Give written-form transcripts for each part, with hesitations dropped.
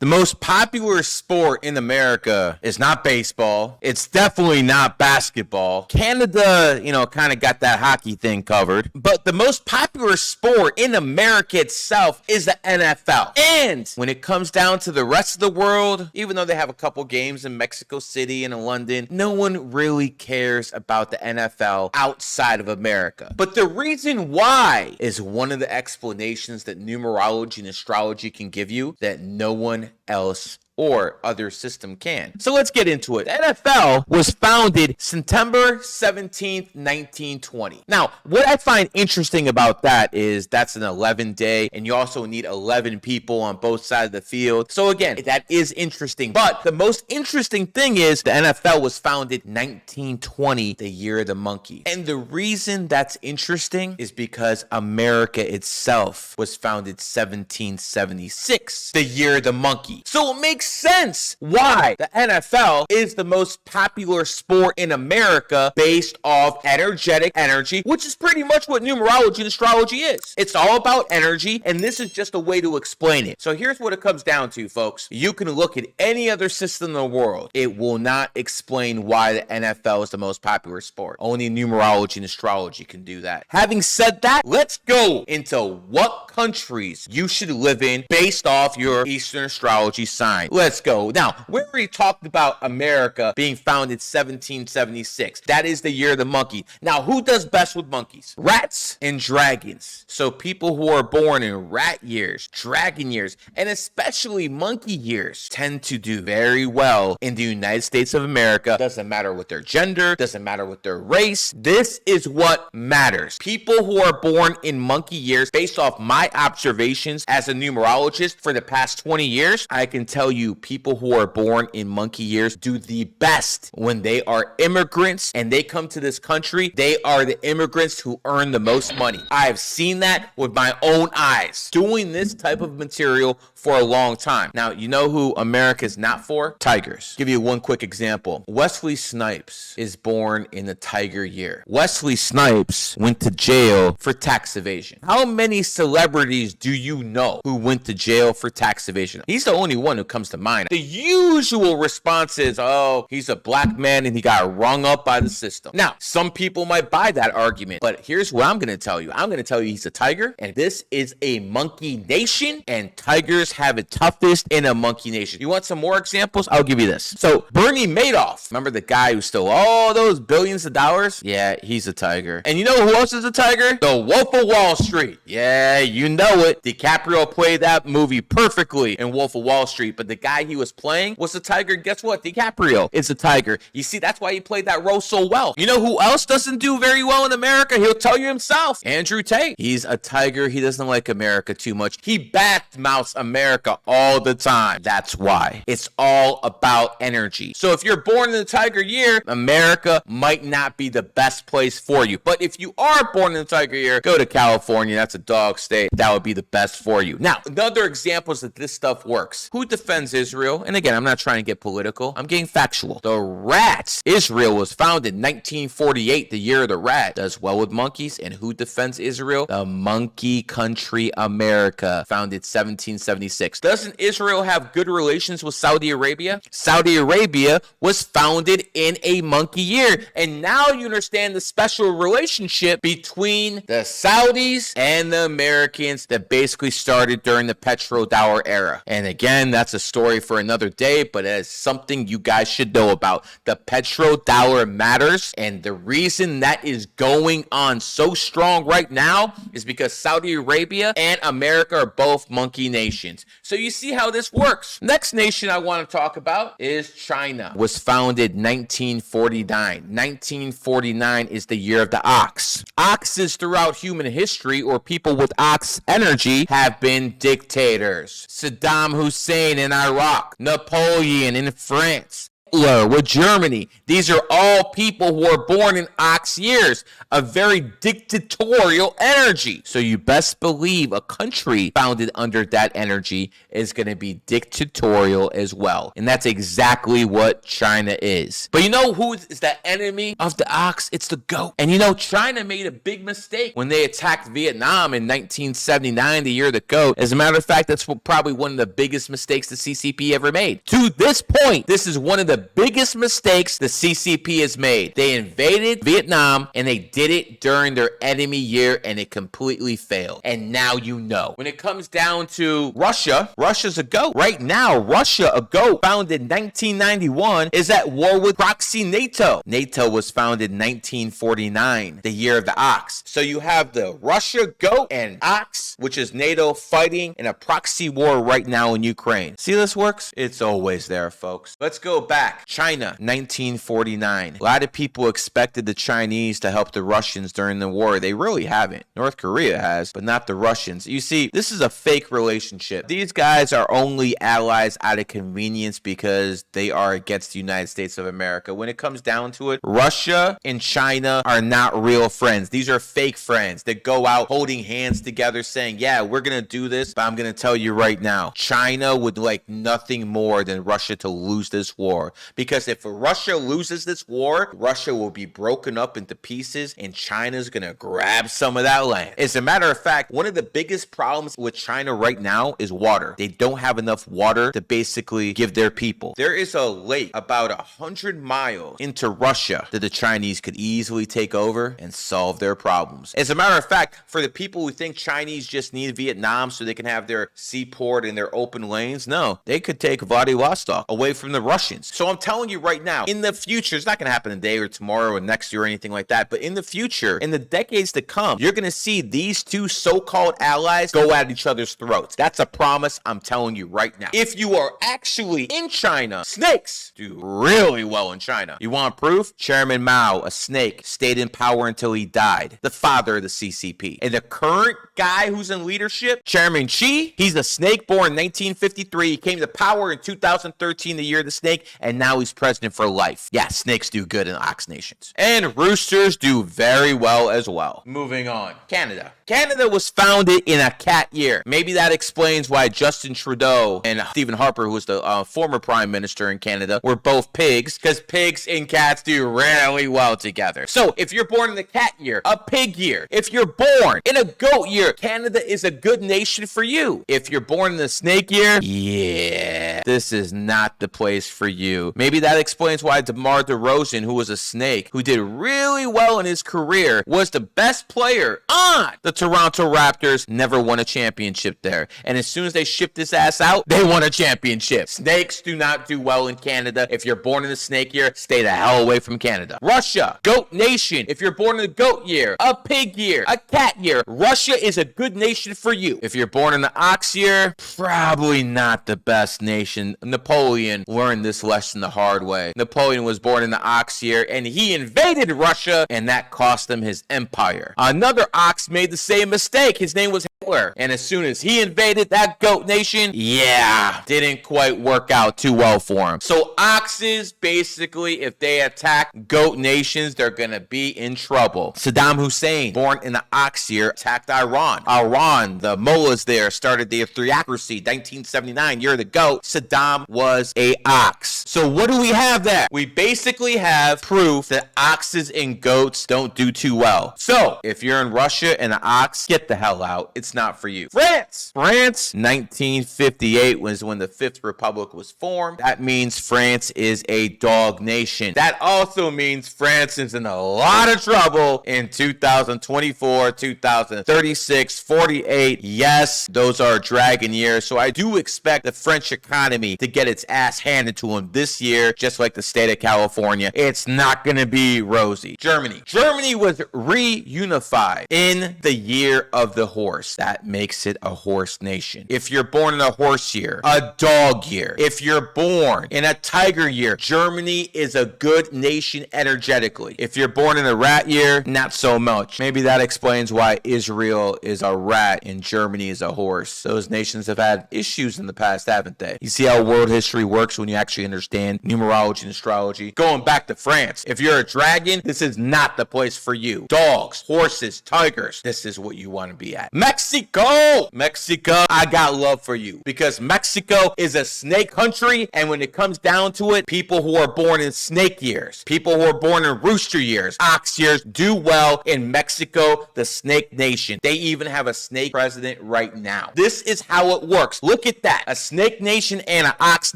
The most popular sport in America is not baseball. It's definitely not basketball. Canada, kind of got that hockey thing covered. But the most popular sport in America itself is the NFL. And when it comes down to the rest of the world, even though they have a couple games in Mexico City and in London, no one really cares about the NFL outside of America. But the reason why is one of the explanations that numerology and astrology can give you that no one else or other system can. So let's get into it. The NFL was founded September 17th, 1920. Now, what I find interesting about that is that's an 11-day, and you also need 11 people on both sides of the field. So again, that is interesting. But the most interesting thing is the NFL was founded 1920, the year of the monkey. And the reason that's interesting is because America itself was founded 1776, the year of the monkey. So it makes sense why the NFL is the most popular sport in America based off energetic energy, which is pretty much what numerology and astrology is. It's all about energy, and this is just a way to explain it. So here's what it comes down to, folks. You can look at any other system in the world. It will not explain why the NFL is the most popular sport. Only numerology and astrology can do that. Having said that, let's go into what countries you should live in based off your Eastern astrology sign. Let's go. Now, we already talked about America being founded 1776. That is the year of the monkey. Now, who does best with monkeys? Rats and dragons. So people who are born in rat years, dragon years, and especially monkey years tend to do very well in the United States of America. Doesn't matter what their gender, doesn't matter what their race. This is what matters. People who are born in monkey years, based off my observations as a numerologist for the past 20 years, I can tell you people who are born in monkey years do the best when they are immigrants and they come to this country. They are the immigrants who earn the most money. I've seen that with my own eyes doing this type of material for a long time. Now, you know who America is not for? Tigers. Give you one quick example. Wesley Snipes is born in the tiger year. Wesley Snipes went to jail for tax evasion. How many celebrities do you know who went to jail for tax evasion? He's the only one who comes to mind. The usual response is, oh, he's a black man and he got rung up by the system. Now, some people might buy that argument, but here's what I'm going to tell you. I'm going to tell you he's a tiger, and this is a monkey nation, and tigers have it toughest in a monkey nation. You want some more examples? I'll give you this. So Bernie Madoff, remember the guy who stole all those billions of dollars? Yeah, he's a tiger. And you know who else is a tiger? The Wolf of Wall Street. Yeah, you know it. DiCaprio played that movie perfectly in Wolf of Wall Street, but the guy he was playing was a tiger. Guess what? DiCaprio is a tiger. You see, that's why he played that role so well. You know who else doesn't do very well in America? He'll tell you himself. Andrew Tate. He's a tiger. He doesn't like America too much. He badmouths America all the time. That's why. It's all about energy. So if you're born in the tiger year, America might not be the best place for you. But if you are born in the tiger year, go to California. That's a dog state. That would be the best for you. Now, another example is that this stuff works. Who defends Israel? And again, I'm not trying to get political. I'm getting factual. The rats. Israel was founded in 1948, the year of the rat. Does well with monkeys. And who defends Israel? The monkey country America, founded 1776. Doesn't Israel have good relations with Saudi Arabia? Saudi Arabia was founded in a monkey year. And now you understand the special relationship between the Saudis and the Americans that basically started during the petrodollar era. And again, that's a story for another day, but it is something you guys should know about. The petrodollar matters, and the reason that is going on so strong right now is because Saudi Arabia and America are both monkey nations. So you see how this works. Next nation I want to talk about is China. Was founded 1949. 1949 is the year of the ox. Oxes throughout human history, or people with ox energy, have been dictators. Saddam Hussein in Iraq, Napoleon in France, Hitler with Germany. These are all people who are born in ox years, a very dictatorial energy. So you best believe a country founded under that energy is going to be dictatorial as well. And that's exactly what China is. But you know who is the enemy of the ox? It's the goat. And you know, China made a big mistake when they attacked Vietnam in 1979, the year of the goat. As a matter of fact, that's probably one of the biggest mistakes the CCP ever made. To this point, this is one of the biggest mistakes the CCP has made. They invaded Vietnam and they did it during their enemy year and it completely failed. And now you know. When it comes down to Russia, Russia's a goat. Right now, Russia, a goat, founded in 1991, is at war with proxy NATO. NATO was founded in 1949, the year of the ox. So you have the Russia goat and ox, which is NATO, fighting in a proxy war right now in Ukraine. See how this works? It's always there, folks. Let's go back. China, 1949. A lot of people expected the Chinese to help the Russians during the war. They really haven't. North Korea has, but not the Russians. You see, this is a fake relationship. These guys are only allies out of convenience because they are against the United States of America. When it comes down to it, Russia and China are not real friends. These are fake friends that go out holding hands together saying, yeah, we're going to do this, but I'm going to tell you right now, China would like nothing more than Russia to lose this war. Because if Russia loses this war, Russia will be broken up into pieces and China's going to grab some of that land. As a matter of fact, one of the biggest problems with China right now is water. They don't have enough water to basically give their people. There is a lake about 100 miles into Russia that the Chinese could easily take over and solve their problems. As a matter of fact, for the people who think Chinese just need Vietnam so they can have their seaport and their open lanes, no, they could take Vladivostok away from the Russians. So I'm telling you right now, in the future, it's not going to happen today or tomorrow or next year or anything like that, but in the future, in the decades to come, you're going to see these two so-called allies go at each other's throats. That's a promise I'm telling you right now. If you are actually in China, snakes do really well in China. You want proof? Chairman Mao, a snake, stayed in power until he died. The father of the CCP. And the current guy who's in leadership, Chairman Xi, he's a snake born in 1953. He came to power in 2013, the year of the snake, and now he's president for life. Yeah, snakes do good in ox nations. And roosters do very well as well. Moving on. Canada. Canada was founded in a cat year. Maybe that explains why Justin Trudeau and Stephen Harper, who was the former prime minister in Canada, were both pigs, because pigs and cats do really well together. So if you're born in the cat year, a pig year, if you're born in a goat year, Canada is a good nation for you. If you're born in the snake year, yeah, this is not the place for you. Maybe that explains why DeMar DeRozan, who was a snake, who did really well in his career, was the best player on the Toronto Raptors, never won a championship there. And as soon as they shipped his ass out, they won a championship. Snakes do not do well in Canada. If you're born in the snake year, stay the hell away from Canada. Russia, goat nation. If you're born in the goat year, a pig year, a cat year, Russia is a good nation for you. If you're born in the ox year, probably not the best nation. Napoleon learned this lesson the hard way. Napoleon was born in the ox year and he invaded Russia and that cost him his empire. Another ox made the same mistake. His name was Hitler. And as soon as he invaded that goat nation, yeah, didn't quite work out too well for him. So oxes, basically, if they attack goat nations, they're gonna be in trouble. Saddam Hussein, born in the ox year, attacked Iran. Iran, the mullahs there, started the theocracy, 1979, year of the goat. Saddam was a ox. So what do we have there? We basically have proof that oxes and goats don't do too well. So if you're in Russia and an ox, get the hell out. It's not for you. France, 1958 was when the Fifth Republic was formed. That means France is a dog nation. That also means France is in a lot of trouble in 2024, 2036, 48. Yes, those are dragon years. So I do expect the French economy to get its ass handed to them this year, just like the state of California. It's not going to be rosy. Germany was reunified in the year of the horse. That makes it a horse nation. If you're born in a horse year, a dog year. If you're born in a tiger year, Germany is a good nation energetically. If you're born in a rat year, not so much. Maybe that explains why Israel is a rat and Germany is a horse. Those nations have had issues in the past, haven't they? You see how world history works when you actually understand numerology and astrology? Going back to France, if you're a dragon, this is not the place for you. Dogs, horses, tigers, this is what you want to be at. Mexico! Mexico, I got love for you because Mexico is a snake country, and when it comes down to it, people who are born in snake years, people who are born in rooster years, ox years, do well in Mexico, the snake nation. They even have a snake president right now. This is how it works. Look at that. A snake nation and an ox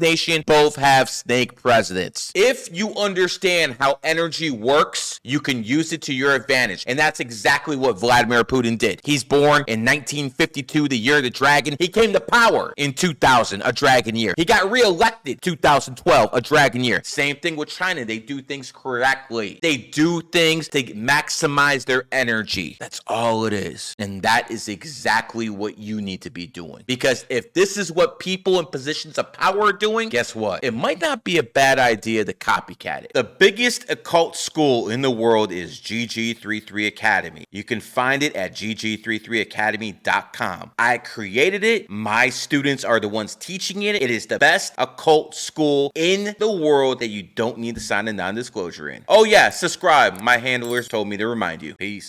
nation both have snake presidents. If you understand how energy works, you can use it to your advantage. And that's exactly what Vladimir Putin did. He's born in 1952, the year of the dragon. He came to power in 2000, a dragon year. He got reelected 2012, a dragon year. Same thing with China. They do things correctly. They do things to maximize their energy. That's all it is. And that is exactly what you need to be doing. Because if this is what people in positions of power are doing, guess what? It might not be a bad idea to copycat it. The biggest occult school in the world is GG33 Academy. You can find it at gg33academy.com. I created it. My students are the ones teaching it. It is the best occult school in the world that you don't need to sign a non-disclosure in. Oh yeah, subscribe. My handlers told me to remind you. Peace.